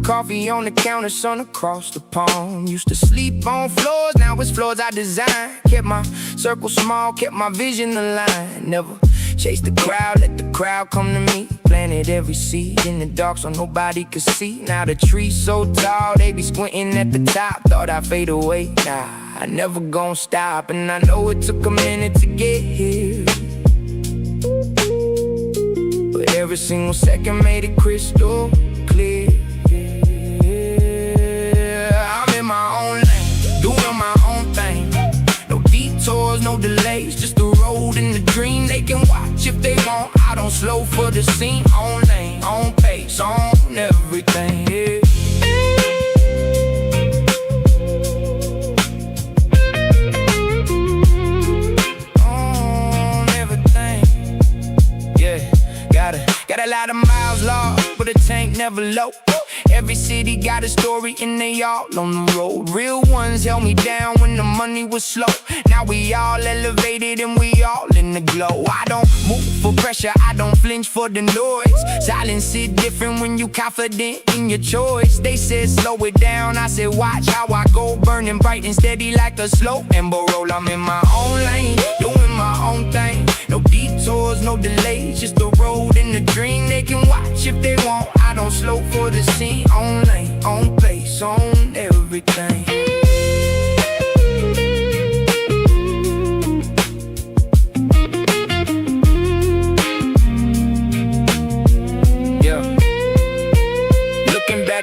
Coffee on the counter, sun across the pond. Used to sleep on floors, now it's floors I design. Kept my circle small, kept my vision aligned. Never chase the crowd, let the crowd come to me. Planted every seed in the dark so nobody could see. Now the tree's so tall, they be squinting at the top. Thought I'd fade away, nah, I never gon' stop. And I know it took a minute to get here, but every single second made it crystal clear. I'm in my own lane, doing my own thing. No detours, no delays, just the road and the dream. They can watch if they want, I don't slow for the scene. On lane, on pace, on everything, yeah. On everything, yeah. Got a lot of miles lost, but the tank never low. Every city got a story and they all on the road. Real ones held me down when the money was slow. Now we all elevated and we all in the glow. I don't move for pressure, I don't flinch for the noise. Silence hit different when you confident in your choice. They said slow it down, I said watch how I go. Burning bright and steady like a slow ember roll. I'm in my own lane, doing my own thing. No detours, no delays, just the road and the dream. They can watch if they want, I don't slow for the scene. On lane, on place, on everything.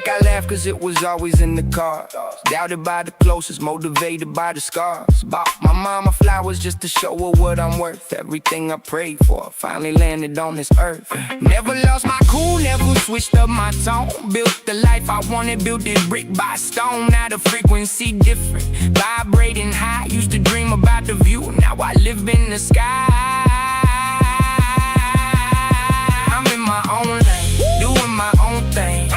I laugh cause it was always in the car. Doubted by the closest, motivated by the scars. Bought my mama flowers just to show her what I'm worth. Everything I prayed for finally landed on this earth. Never lost my cool, never switched up my tone. Built the life I wanted, built it brick by stone. Now the frequency different, vibrating high. Used to dream about the view, now I live in the sky. I'm in my own lane, doing my own thing.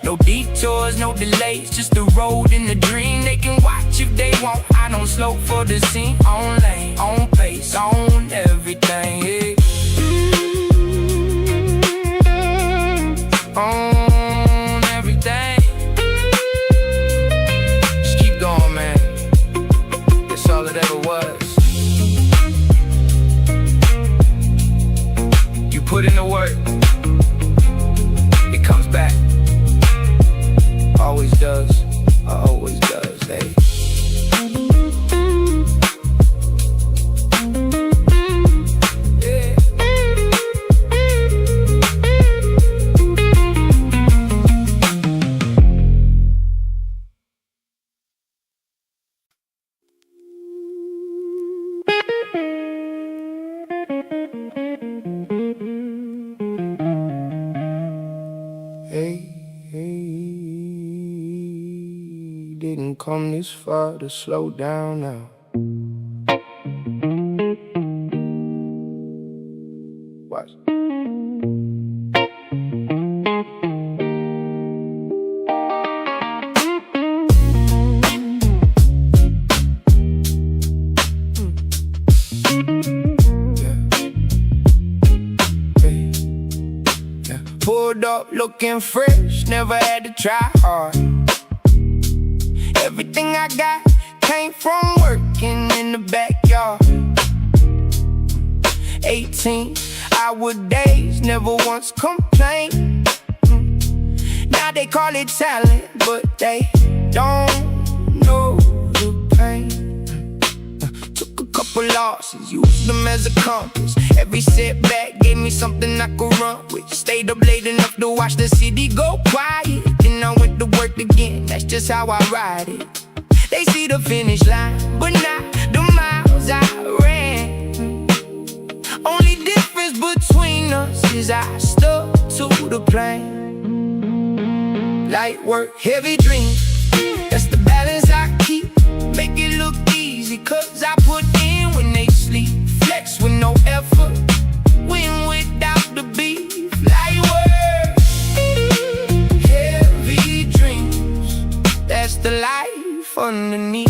No detours, no delays, just the road and the dream. They can watch if they want, I don't slow for the scene. On lane, on pace, on everything, yeah. On everything. Just keep going, man. That's all it ever was. You put in the work, it comes back. Always does, always does, hey. Yeah. Didn't come this far to slow down now. Watch. Pulled up looking fresh, never had to try hard. Everything I got came from working in the backyard. 18-hour days, never once complained. Now they call it talent, but they don't know the pain. Took a couple losses, used them as a compass. Every setback gave me something I could run with. Stayed up late enough to watch the city go quiet. Then I went to work again, that's just how I ride it. They see the finish line, but not the miles I ran. Only difference between us is I stuck to the plan. Light work, heavy dreams, that's the balance I keep. Make it look easy, cause I put in when they sleep. Flex with no effort, win without the beef. Light work, heavy dreams, that's the life underneath.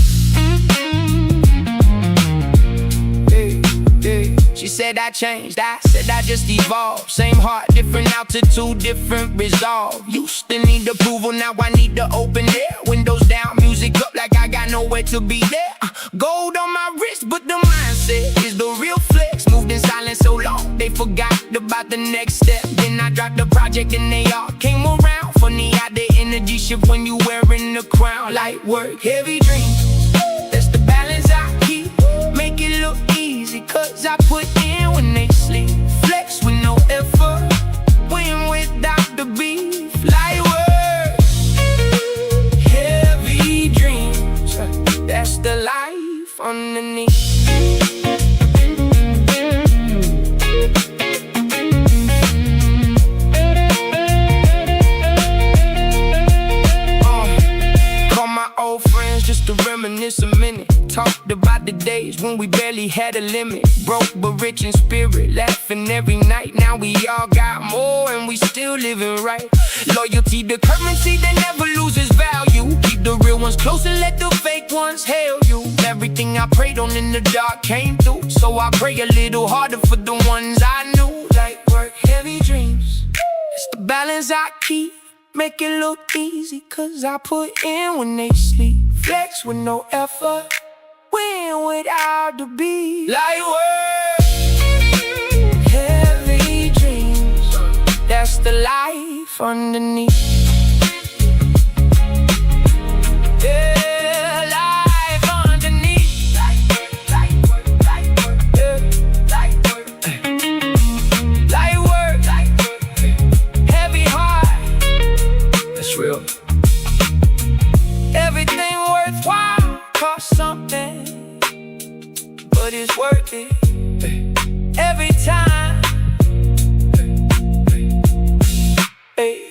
She said I changed, I said I just evolved. Same heart, different altitude, different resolve. Used to need approval, now I need to open air. Windows down, music up like I got nowhere to be there. Gold on my wrist, but the mindset is the real flex. Moved in silence so long, they forgot about the next step. Then I dropped the project and they all came around. Funny how the energy shift when you wearing the crown. Light work, heavy dreams, that's the balance I keep. Make it look easy, cause I put in when they sleep. Flex with no effort, win without the beef. Light work, heavy dreams, that's the life underneath. Call my old friends just to reminisce a minute. Talked about the the days when we barely had a limit. Broke but rich in spirit, laughing every night. Now we all got more and we still living right. Loyalty, the currency that never loses value. Keep the real ones close and let the fake ones hail you. Everything I prayed on in the dark came through, so I pray a little harder for the ones I knew. Like work, heavy dreams, it's the balance I keep. Make it look easy, cause I put in when they sleep. Flex with no effort, win without the beat. Like work, heavy dreams, that's the life underneath. Yeah, life underneath. Like work, yeah. Like work, heavy heart, that's real. Everything worthwhile costs something, but it's worth it every time. Hey.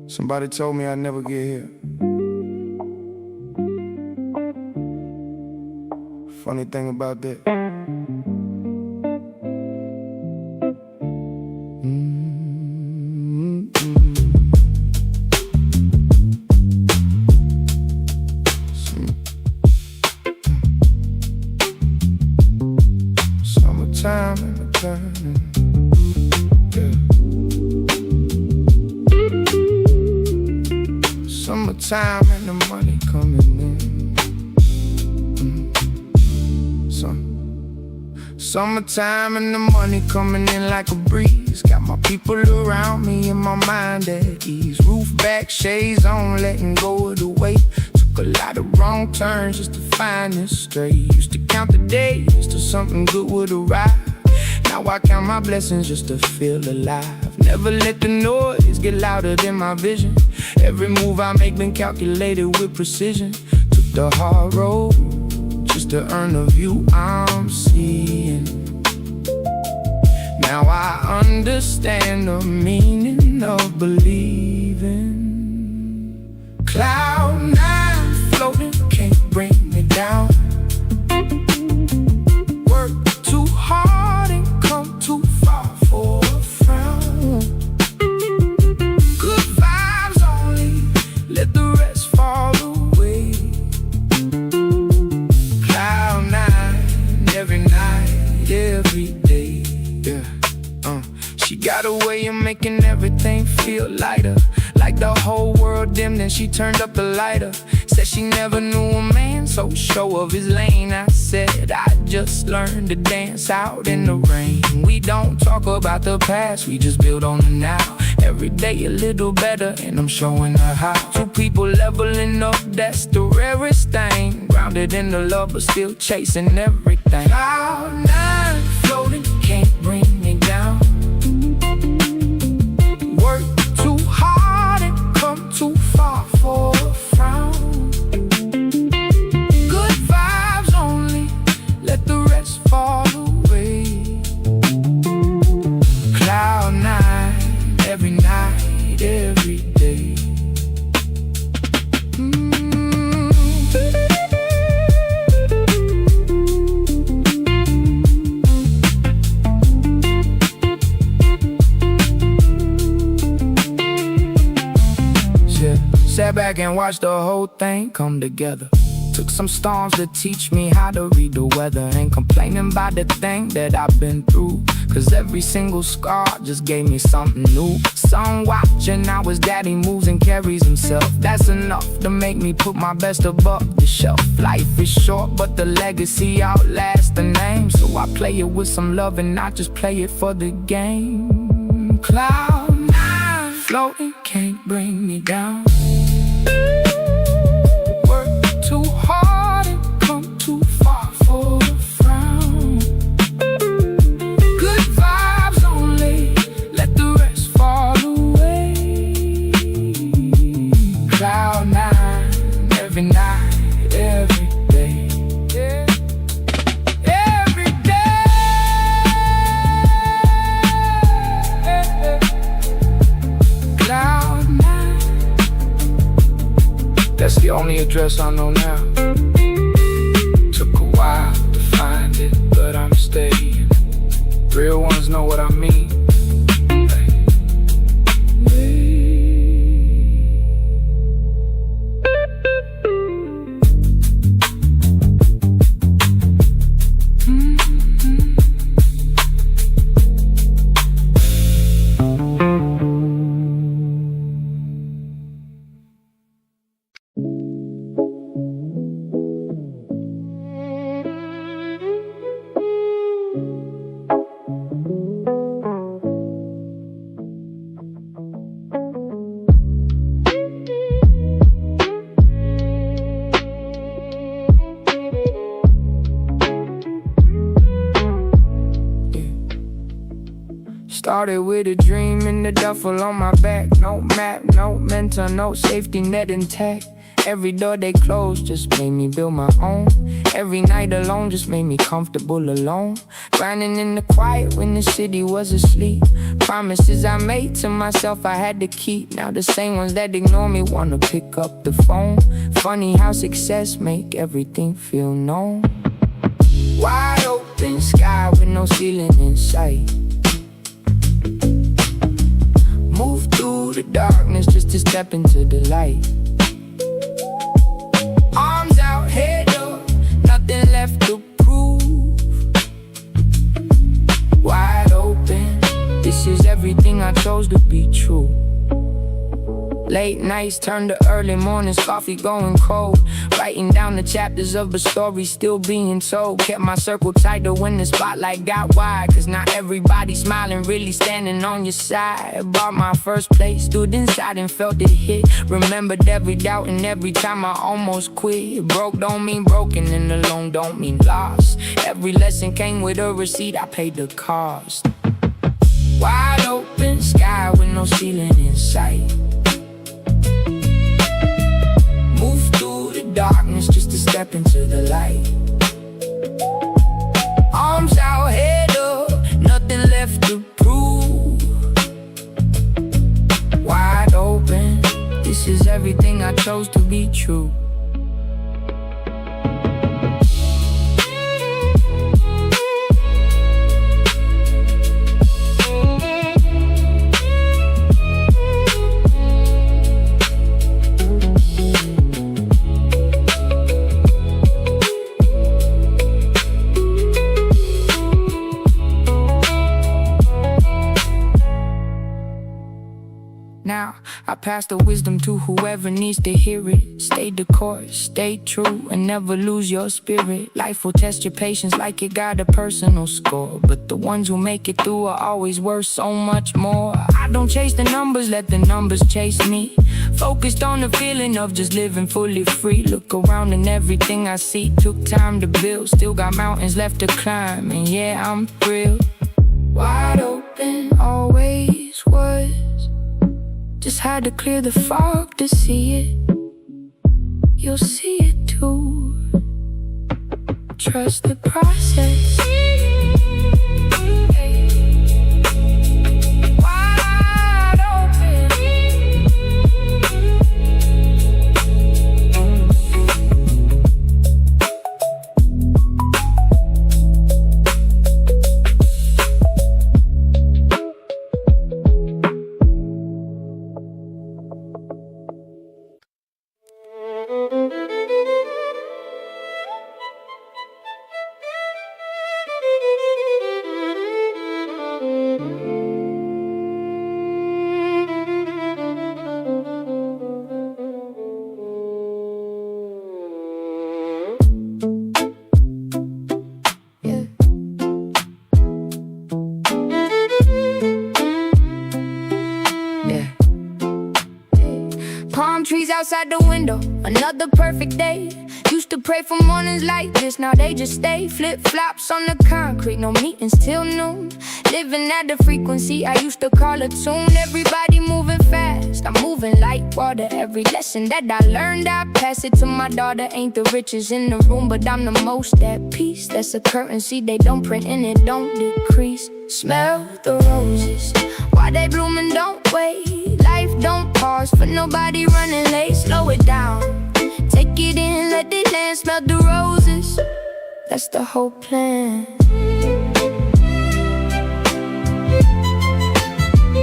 Somebody told me I'd never get here. Funny thing about that. Summertime and returning. Summertime and the money coming in. Summertime and the money coming in like a breeze. Got my people around me and my mind at ease. Roof back, shades on, letting go of the weight. Took a lot of wrong turns just to find this straight. Used to count the days till something good would arrive. Now I count my blessings just to feel alive. Never let the noise get louder than my vision. Every move I make been calculated with precision. Took the hard road just to earn the view I'm seeing. Now I understand the meaning of believing. Cloud nine floating, can't bring me down. Work too hard and come too far for a frown. Good vibes only, let the rest fall away. Cloud nine, every night, every day. Yeah, she got a way of making everything feel lighter. Like the whole world dim, then she turned up the lighter. Said she never knew a man so sure of his lane. I said I just learned to dance out in the rain. We don't talk about the past, we just build on the now. Every day a little better, and I'm showing her how. Two people leveling up, that's the rarest thing. Grounded in the love, but still chasing everything. Cloud nine floating, can't bring me down. Work too hard and come too far for a frown. Good vibes only, let the rest fall away. Cloud nine, every night, every day. Sat back and watched the whole thing come together. Took some storms to teach me how to read the weather. Ain't complaining about the thing that I've been through, cause every single scar just gave me something new. Son watching how his daddy moves and carries himself. That's enough to make me put my best above the shelf. Life is short, but the legacy outlasts the name. So I play it with some love and not just play it for the game. Cloud nine, floating, can't bring me down. Work too hard and come too far for a frown. Good vibes only, let the rest only address I know now. Took a while to find it, but I'm staying. Real ones know what I mean. Started with a dream in the duffel on my back. No map, no mentor, no safety net intact. Every door they closed just made me build my own. Every night alone just made me comfortable alone. Grinding in the quiet when the city was asleep. Promises I made to myself I had to keep. Now the same ones that ignore me wanna pick up the phone. Funny how success make everything feel known. Wide open sky with no ceiling in sight. Move through the darkness just to step into the light. Arms out, head up, nothing left to prove. Wide open, this is everything I chose to be true. Late nights turned to early mornings, coffee going cold. Writing down the chapters of a story still being told. Kept my circle tighter when the spotlight got wide, cause not everybody smiling, really standing on your side. Bought my first place, stood inside and felt it hit. Remembered every doubt and every time I almost quit. Broke don't mean broken and alone don't mean lost. Every lesson came with a receipt, I paid the cost. Wide open sky with no ceiling in sight. Move through the darkness just to step into the light. Arms out, head up, nothing left to prove. Wide open, this is everything I chose to be true. Now, I pass the wisdom to whoever needs to hear it. Stay the course, stay true, and never lose your spirit. Life will test your patience like it got a personal score, but the ones who make it through are always worth so much more. I don't chase the numbers, let the numbers chase me. Focused on the feeling of just living fully free. Look around and everything I see took time to build. Still got mountains left to climb, and yeah, I'm thrilled. Wide open, always was. Just had to clear the fog to see it. You'll see it too. Trust the process. Wide open. Palm trees outside the window, another perfect day. Used to pray for mornings like this, now they just stay. Flip-flops on the concrete, no meetings till noon. Living at the frequency I used to call a tune. Everybody moving fast, I'm moving like water. Every lesson that I learned, I pass it to my daughter. Ain't the richest in the room, but I'm the most at peace. That's a currency they don't print and it don't decrease. Smell the roses, why they blooming, don't wait. Life don't pause for nobody running late. Slow it down, it in, let the land smell the roses. That's the whole plan.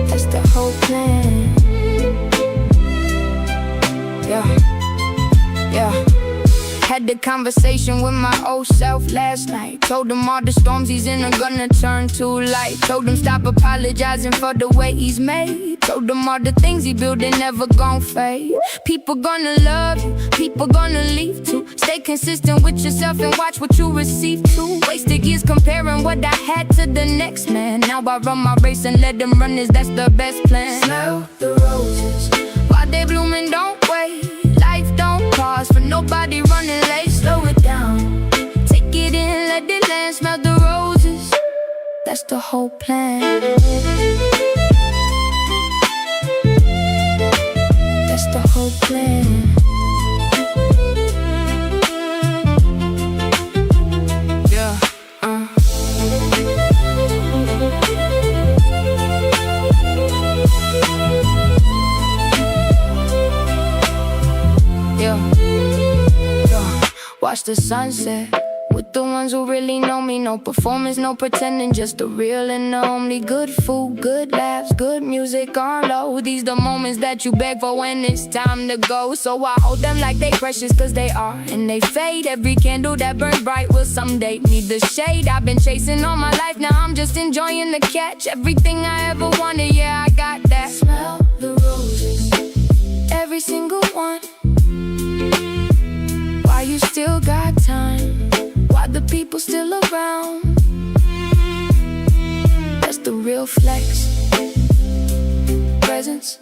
That's the whole plan. Yeah. Had the conversation with my old self last night. Told him all the storms he's in are gonna turn to light. Told him stop apologizing for the way he's made. Told him all the things he built and never gon' fade. People gonna love you, people gonna leave too. Stay consistent with yourself and watch what you receive too. Wasted years comparing what I had to the next man. Now I run my race and let them run this, that's the best plan. Smell the roses while they blooming, don't wait. Life don't pause for nobody running late. Slow it down, take it in, let the land smell the roses. That's the whole plan. That's the whole plan. Watch the sunset with the ones who really know me. No performance, no pretending, just the real and the only. Good food, good laughs, good music on low. These the moments that you beg for when it's time to go. So I hold them like they precious, cause they are, and they fade. Every candle that burns bright will someday need the shade. I've been chasing all my life, now I'm just enjoying the catch. Everything I ever wanted, yeah, I got that. Smell the roses, every single one. Why you still got time? Why the people still around? That's the real flex. Presence.